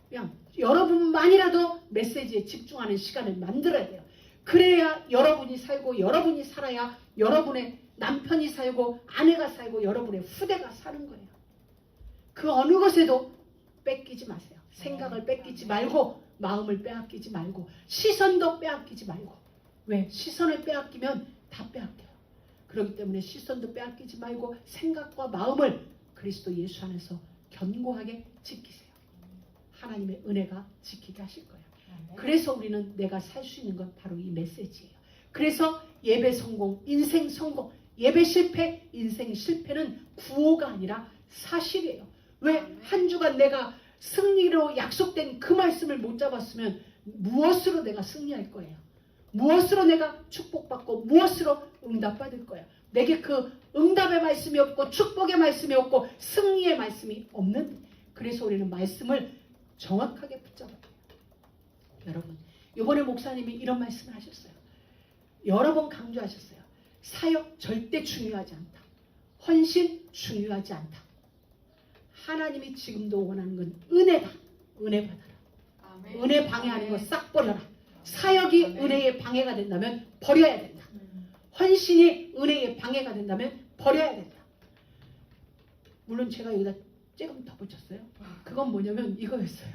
그냥 여러분만이라도 메시지에 집중하는 시간을 만들어야 돼요. 그래야 여러분이 살고 여러분이 살아야 여러분의 남편이 살고 아내가 살고 여러분의 후대가 사는 거예요. 그 어느 것에도 뺏기지 마세요. 생각을 뺏기지 말고 마음을 빼앗기지 말고 시선도 빼앗기지 말고. 왜? 시선을 빼앗기면 다 빼앗겨요. 그렇기 때문에 시선도 빼앗기지 말고 생각과 마음을 그리스도 예수 안에서 견고하게 지키세요. 하나님의 은혜가 지키게 하실 거예요. 그래서 우리는 내가 살 수 있는 건 바로 이 메시지예요. 그래서 예배 성공, 인생 성공, 예배 실패, 인생 실패는 구호가 아니라 사실이에요. 왜? 한 주간 내가 승리로 약속된 그 말씀을 못 잡았으면 무엇으로 내가 승리할 거예요? 무엇으로 내가 축복받고 무엇으로 응답받을 거예요? 내게 그 응답의 말씀이 없고 축복의 말씀이 없고 승리의 말씀이 없는. 그래서 우리는 말씀을 정확하게 붙잡아야 돼요. 여러분, 이번에 목사님이 이런 말씀을 하셨어요. 여러 번 강조하셨어요. 사역 절대 중요하지 않다. 헌신 중요하지 않다. 하나님이 지금도 원하는 건 은혜다. 은혜 받아라. 아멘. 은혜 방해하는 거 싹 버려라. 사역이 아멘. 은혜의 방해가 된다면 버려야 된다. 헌신이 은혜의 방해가 된다면 버려야 된다. 물론 제가 여기다 조금 더 붙였어요. 그건 뭐냐면 이거였어요.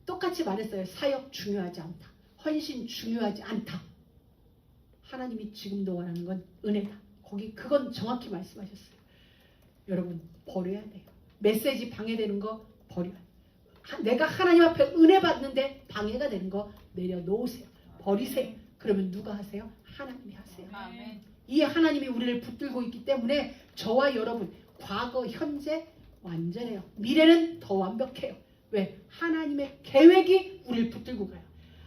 똑같이 말했어요. 사역 중요하지 않다. 헌신 중요하지 않다. 하나님이 지금도 원하는 건 은혜다. 거기 그건 정확히 말씀하셨어요. 여러분 버려야 돼요. 메시지 방해되는 거 버려야 돼요. 내가 하나님 앞에 은혜 받는데 방해가 되는 거 내려놓으세요. 버리세요. 그러면 누가 하세요? 하나님이 하세요. 아멘. 이 하나님이 우리를 붙들고 있기 때문에 저와 여러분 과거 현재 완전해요. 미래는 더 완벽해요. 왜? 하나님의 계획이 우리를 붙들고 가요.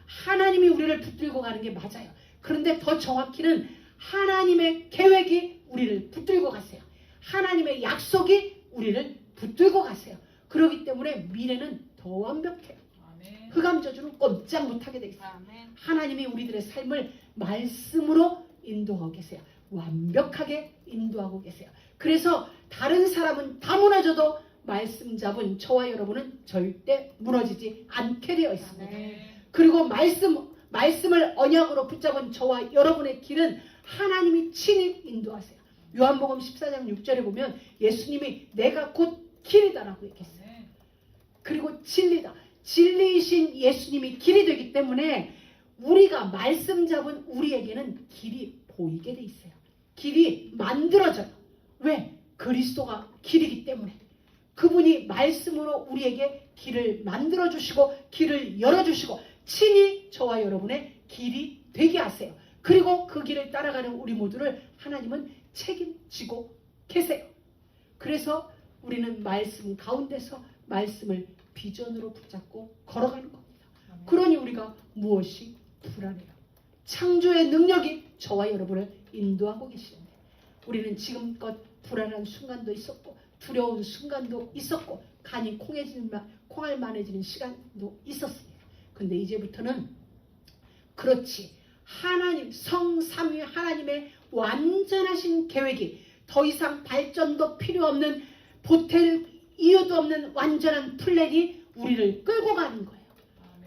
하나님이 우리를 붙들고 가는 게 맞아요. 그런데 더 정확히는 하나님의 계획이 우리를 붙들고 가세요. 하나님의 약속이 우리를 붙들고 가세요. 그렇기 때문에 미래는 더 완벽해요. 아멘. 흑암저주는 꼼짝 못하게 되어 있어요. 아멘. 하나님이 우리들의 삶을 말씀으로 인도하고 계세요. 완벽하게 인도하고 계세요. 그래서 다른 사람은 다 무너져도 말씀 잡은 저와 여러분은 절대 무너지지 않게 되어 있습니다. 아멘. 그리고 말씀을 언약으로 붙잡은 저와 여러분의 길은 하나님이 친히 인도하세요. 요한복음 14장 6절에 보면 예수님이 내가 곧 길이다라고 얘기했어요. 그리고 진리다. 진리이신 예수님이 길이 되기 때문에 우리가 말씀 잡은 우리에게는 길이 보이게 돼 있어요. 길이 만들어져요. 왜? 그리스도가 길이기 때문에. 그분이 말씀으로 우리에게 길을 만들어주시고 길을 열어주시고 친히 저와 여러분의 길이 되게 하세요. 그리고 그 길을 따라가는 우리 모두를 하나님은 책임지고 계세요. 그래서 우리는 말씀 가운데서 말씀을 비전으로 붙잡고 걸어가는 겁니다. 그러니 우리가 무엇이 불안해요. 창조의 능력이 저와 여러분을 인도하고 계시는데 우리는 지금껏 불안한 순간도 있었고 두려운 순간도 있었고 간이 콩알만해지는 시간도 있었습니다. 근데 이제부터는 그렇지 하나님 성삼위 하나님의 완전하신 계획이 더 이상 발전도 필요 없는 보탤 이유도 없는 완전한 플랜이 우리를 끌고 가는 거예요.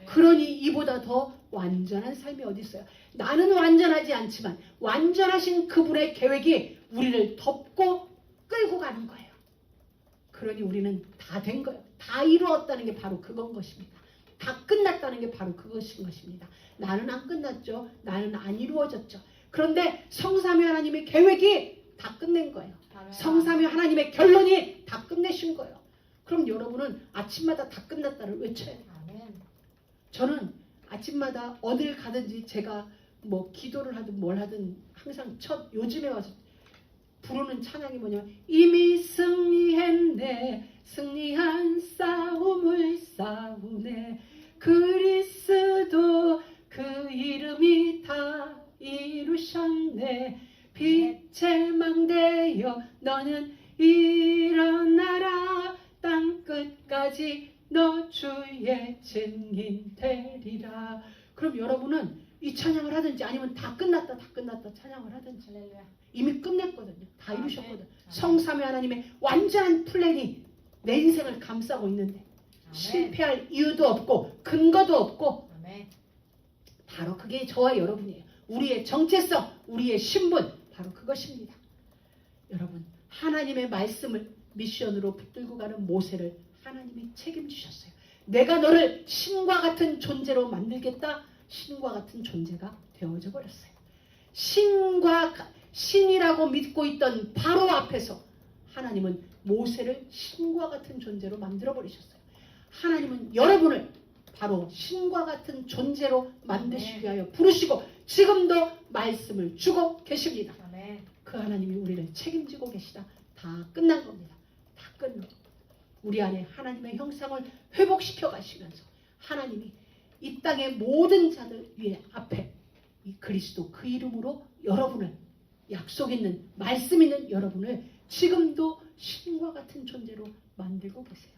그러니 이보다 더 완전한 삶이 어디 있어요. 나는 완전하지 않지만 완전하신 그분의 계획이 우리를 덮고 끌고 가는 거예요. 그러니 우리는 다 된 거예요. 다 이루었다는 게 바로 그건 것입니다. 다 끝났다는 게 바로 그것인 것입니다. 나는 안 끝났죠. 나는 안 이루어졌죠. 그런데 성삼위 하나님의 계획이 다 끝낸 거예요. 성삼위 하나님의 결론이 다 끝내신 거예요. 그럼 여러분은 아침마다 다 끝났다를 외쳐야 돼요. 저는 아침마다 어딜 가든지 제가 뭐 기도를 하든 뭘 하든 항상 요즘에 와서 부르는 찬양이 뭐냐면 이미 승리했네 승리한 싸움을 싸우네 그리스도 그 이름이 다 이루셨네 빛의 망대여 너는 일어나라 땅끝까지 너 주의 증인 되리라. 그럼 여러분은 이 찬양을 하든지 아니면 다 끝났다 찬양을 하든지 할렐루야. 이미 끝냈거든요. 다 아멘. 이루셨거든요. 성삼위 하나님의 완전한 플랜이 내 인생을 감싸고 있는데 아멘. 실패할 이유도 없고 근거도 없고 아멘. 바로 그게 저와 여러분이에요. 우리의 정체성, 우리의 신분 바로 그것입니다. 여러분 하나님의 말씀을 미션으로 붙들고 가는 모세를 하나님이 책임지셨어요. 내가 너를 신과 같은 존재로 만들겠다. 신과 같은 존재가 되어져 버렸어요. 신이라고 믿고 있던 바로 앞에서 하나님은 모세를 신과 같은 존재로 만들어 버리셨어요. 하나님은 여러분을 바로 신과 같은 존재로 만드시기 위하여 부르시고 지금도 말씀을 주고 계십니다. 아멘. 그 하나님이 우리를 책임지고 계시다. 다 끝난 겁니다. 다 끝난 겁니다. 우리 안에 하나님의 형상을 회복시켜 가시면서 하나님이 이 땅의 모든 자들 위에 앞에 이 그리스도 그 이름으로 여러분을 약속 있는 말씀 있는 여러분을 지금도 신과 같은 존재로 만들고 계세요.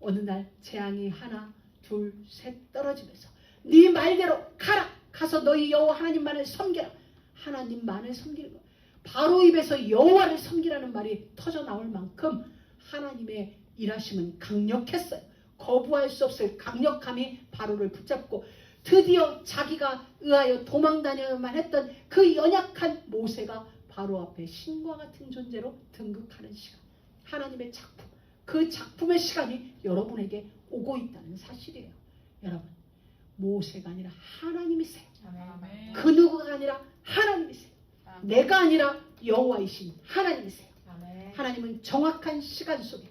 어느 날 재앙이 하나 둘 셋 떨어지면서 네 말대로 가라. 가서 너희 여호와 하나님만을 섬겨라. 하나님만을 섬기는 거. 바로 입에서 여호와를 섬기라는 말이 터져 나올 만큼 하나님의 일하심은 강력했어요. 거부할 수 없을 강력함이 바로를 붙잡고 드디어 자기가 의하여 도망다녀야만 했던 그 연약한 모세가 바로 앞에 신과 같은 존재로 등극하는 시간. 하나님의 작품. 그 작품의 시간이 여러분에게 오고 있다는 사실이에요. 여러분 모세가 아니라 하나님이세요. 아멘. 그 누구가 아니라 하나님이세요. 내가 아니라 여호와이신 하나님이세요. 아멘. 하나님은 정확한 시간 속에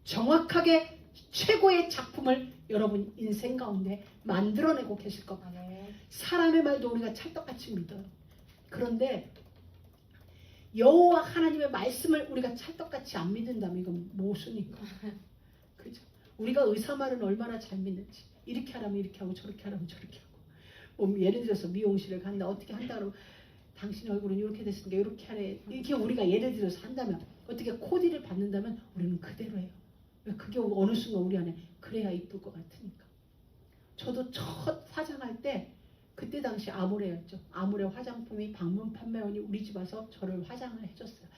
정확하게 최고의 작품을 여러분 인생 가운데 만들어내고 계실 겁니다. 아멘. 사람의 말도 우리가 찰떡같이 믿어요. 그런데 여호와 하나님의 말씀을 우리가 찰떡같이 안 믿는다면 이건 모순이고 그죠? 우리가 의사 말은 얼마나 잘 믿는지 이렇게 하라면 이렇게 하고 저렇게 하라면 저렇게 하고 뭐 예를 들어서 미용실을 간다 어떻게 한다 그러면 당신 얼굴은 이렇게 됐으니까 이렇게 하래 이렇게 우리가 예를 들어서 한다면 어떻게 코디를 받는다면 우리는 그대로 해요. 그게 어느 순간 우리 안에 그래야 이쁠 것 같으니까. 저도 첫 화장할 때 그때 당시 아모레였죠. 아모레 화장품이 방문 판매원이 우리 집 와서 저를 화장을 해줬어요.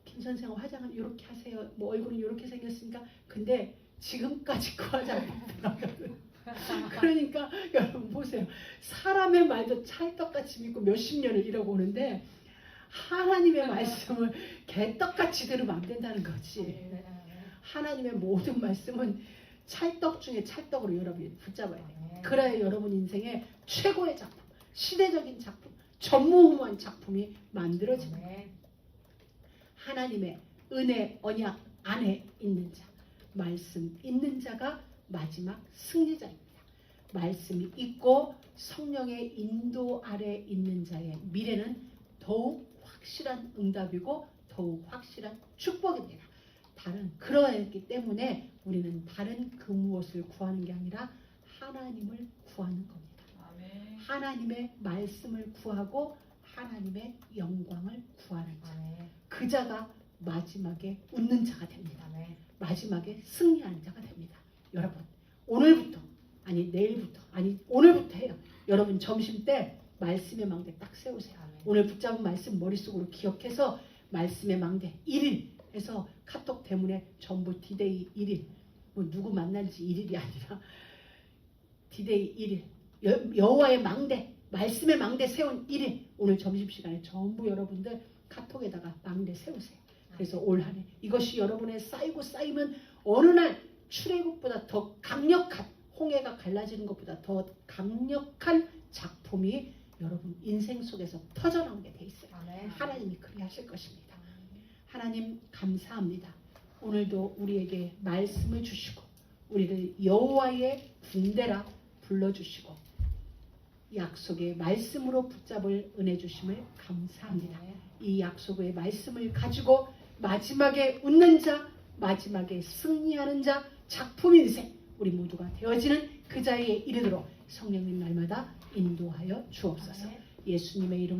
김 선생 화장은 이렇게 하세요. 뭐 얼굴은 이렇게 생겼으니까. 근데 지금까지 그 화장품 들어가거든요. 그러니까 여러분 보세요. 사람의 말도 찰떡같이 믿고 몇십 년을 이러고 오는데 하나님의 말씀을 개떡같이 들으면 안 된다는 거지. 하나님의 모든 말씀은 찰떡 중에 찰떡으로 여러분이 붙잡아야 돼요. 그래야 여러분 인생의 최고의 작품, 시대적인 작품, 전무후무한 작품이 만들어집니다. 하나님의 은혜, 언약 안에 있는 자, 말씀 있는 자가 마지막 승리자입니다. 말씀이 있고 성령의 인도 아래 있는 자의 미래는 더욱 확실한 응답이고 더욱 확실한 축복입니다. 그러했기 때문에 우리는 다른 그 무엇을 구하는 게 아니라 하나님을 구하는 겁니다. 아멘. 하나님의 말씀을 구하고 하나님의 영광을 구하는 자. 아멘. 그 자가 마지막에 웃는 자가 됩니다. 아멘. 마지막에 승리하는 자가 됩니다. 여러분 오늘부터 아니 내일부터 아니 오늘부터 해요. 여러분 점심 때 말씀의 망대 딱 세우세요. 아멘. 오늘 붙잡은 말씀 머릿속으로 기억해서 말씀의 망대 1일 해서 카톡 대문에 전부 디데이 1일 뭐 누구 만난지 1일이 아니라 디데이 1일 여호와의 망대 말씀의 망대 세운 1일 오늘 점심시간에 전부 여러분들 카톡에다가 망대 세우세요. 그래서 올 한해 이것이 여러분의 쌓이고 쌓이면 어느 날 출애굽보다 더 강력한 홍해가 갈라지는 것보다 더 강력한 작품이 여러분 인생 속에서 터져나오게 돼 있어요. 아멘. 하나님이 그리 하실 것입니다. 하나님 감사합니다. 오늘도 우리에게 말씀을 주시고 우리를 여호와의 군대라 불러주시고 약속의 말씀으로 붙잡을 은혜 주심을 감사합니다. 이 약속의 말씀을 가지고 마지막에 웃는 자, 마지막에 승리하는 자, 작품 인생 우리 모두가 되어지는 그 자리에 이르도록 성령님 날마다 인도하여 주옵소서. 예수님의 이름